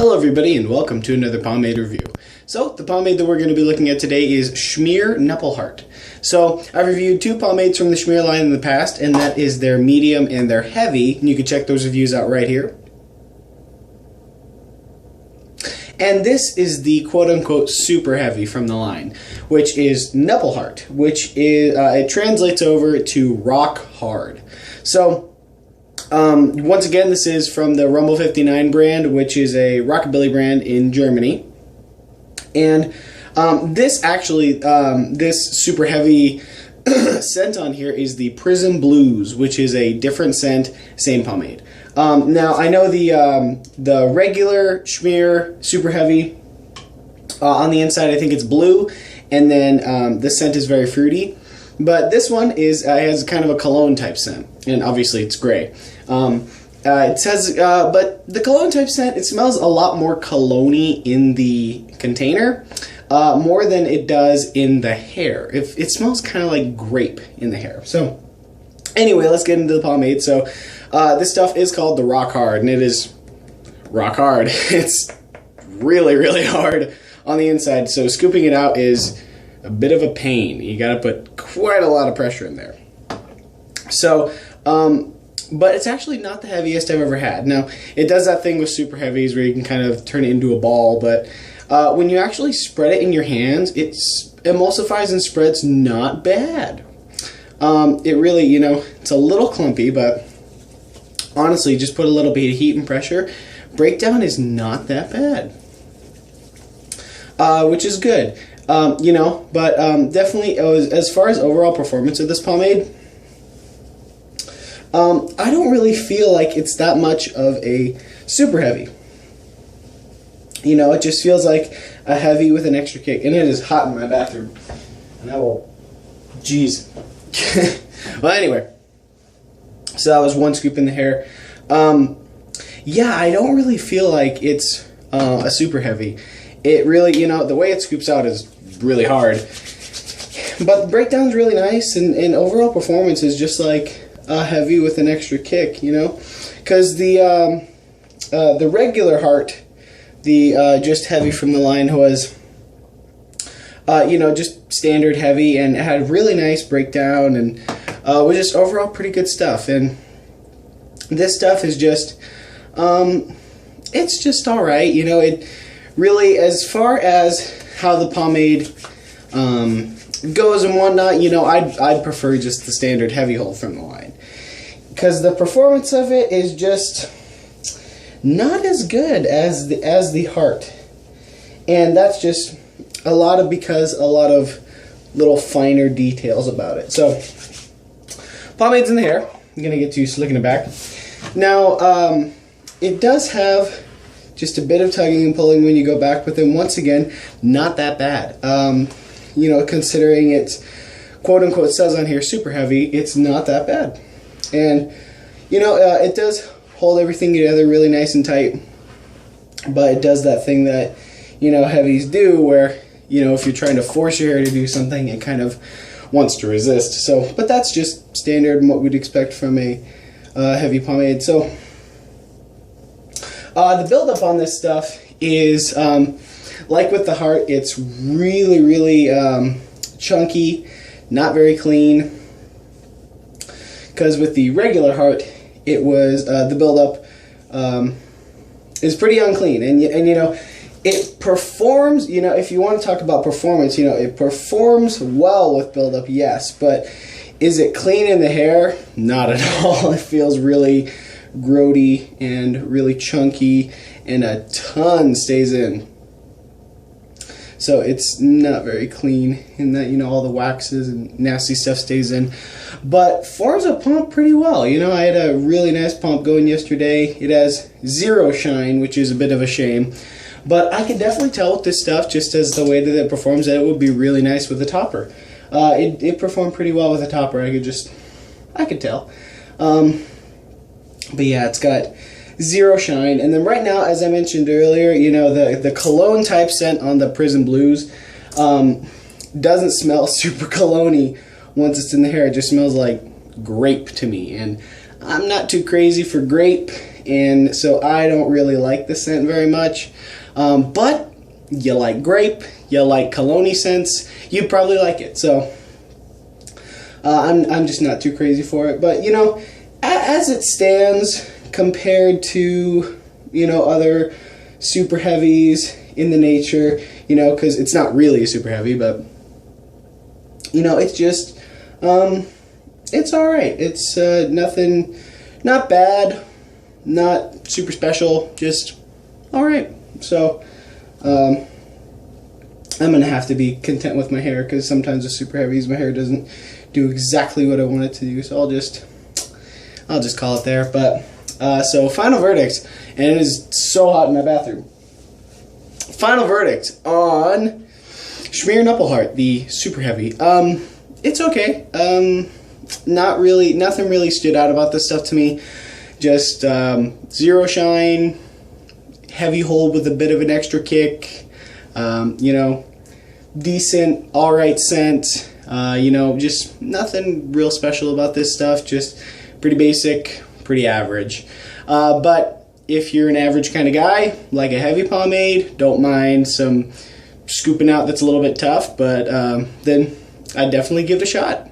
Hello everybody and welcome to another pomade review. So the pomade that we're going to be looking at today is Schmiere Knupplehart. So I've reviewed two pomades from the Schmiere line in the past, and that is their medium and their heavy, and you can check those reviews out right here. And this is the quote-unquote super heavy from the line, which is Knupplehart, which is it translates over to rock hard. So once again, this is from the Rumble 59 brand, which is a rockabilly brand in Germany. And this actually, this super heavy scent on here is the Prism Blues, which is a different scent, same pomade. Now, I know the regular Schmiere super heavy, on the inside I think it's blue, and then the scent is very fruity. But this one is has kind of a cologne type scent, and obviously it's gray. It says, but the cologne type scent, it smells a lot more cologne-y in the container, more than it does in the hair. It smells kind of like grape in the hair. So anyway, let's get into the pomade. So this stuff is called the Rock Hard, and it is rock hard. It's really, really hard on the inside, so scooping it out is a bit of a pain. You gotta put quite a lot of pressure in there. So, but it's actually not the heaviest I've ever had. Now, it does that thing with super heavies where you can kind of turn it into a ball, but when you actually spread it in your hands, it emulsifies and spreads not bad. It really, you know, it's a little clumpy, but honestly, just put a little bit of heat and pressure. Breakdown is not that bad, which is good. You know, but definitely, as far as overall performance of this pomade, I don't really feel like it's that much of a super heavy. You know, it just feels like a heavy with an extra kick, and it is hot in my bathroom, and I will, jeez. Well, anyway, so that was one scoop in the hair. Yeah, I don't really feel like it's a super heavy. It really, you know, the way it scoops out is really hard, but the breakdown's really nice, and overall performance is just like a heavy with an extra kick, you know, because the regular heart, the just heavy from the line, was you know, just standard heavy, and it had really nice breakdown, and was just overall pretty good stuff. And this stuff is just it's just all right, you know. It really, as far as how the pomade goes and whatnot, you know, I'd prefer just the standard heavy hold from the line, because the performance of it is just not as good as the heart, and that's just because a lot of little finer details about it. So pomade's in the hair. I'm gonna get to slicking it back now. It does have just a bit of tugging and pulling when you go back, but then once again, not that bad. You know, considering it's quote-unquote says on here super heavy, it's not that bad. And, you know, it does hold everything together really nice and tight, but it does that thing that, you know, heavies do where, you know, if you're trying to force your hair to do something, it kind of wants to resist. So, but that's just standard and what we'd expect from a heavy pomade. So, the buildup on this stuff is, like with the heart, it's really, really chunky, not very clean. Because with the regular heart, it was, the buildup is pretty unclean. And you know, it performs, you know, if you want to talk about performance, you know, it performs well with buildup, yes. But is it clean in the hair? Not at all. It feels really grody and really chunky, and a ton stays in. So it's not very clean in that, you know, all the waxes and nasty stuff stays in, but forms a pump pretty well. You know, I had a really nice pump going yesterday. It has zero shine, which is a bit of a shame, but I could definitely tell with this stuff, just as the way that it performs, that it would be really nice with the topper. It performed pretty well with the topper. I could tell. But yeah, it's got zero shine. And then right now, as I mentioned earlier, you know, the cologne type scent on the Prism Blues doesn't smell super cologne-y once it's in the hair. It just smells like grape to me, and I'm not too crazy for grape, and so I don't really like the scent very much. But you like grape, you like cologne scents, you'd probably like it. So I'm just not too crazy for it. But, you know, as it stands compared to, you know, other super heavies in the nature, you know, because it's not really a super heavy, but, you know, it's just, it's alright. It's nothing, not bad, not super special, just alright. So, I'm going to have to be content with my hair, because sometimes with super heavies my hair doesn't do exactly what I want it to do, so I'll just call it there. But, so final verdict, and it is so hot in my bathroom. Final verdict on Schmiere Knupplehart, the super heavy. It's okay. Not really, nothing really stood out about this stuff to me. Just zero shine, heavy hold with a bit of an extra kick. You know, decent, alright scent. You know, just nothing real special about this stuff. Just pretty basic, pretty average. But if you're an average kind of guy, like a heavy pomade, don't mind some scooping out that's a little bit tough, but then I'd definitely give it a shot.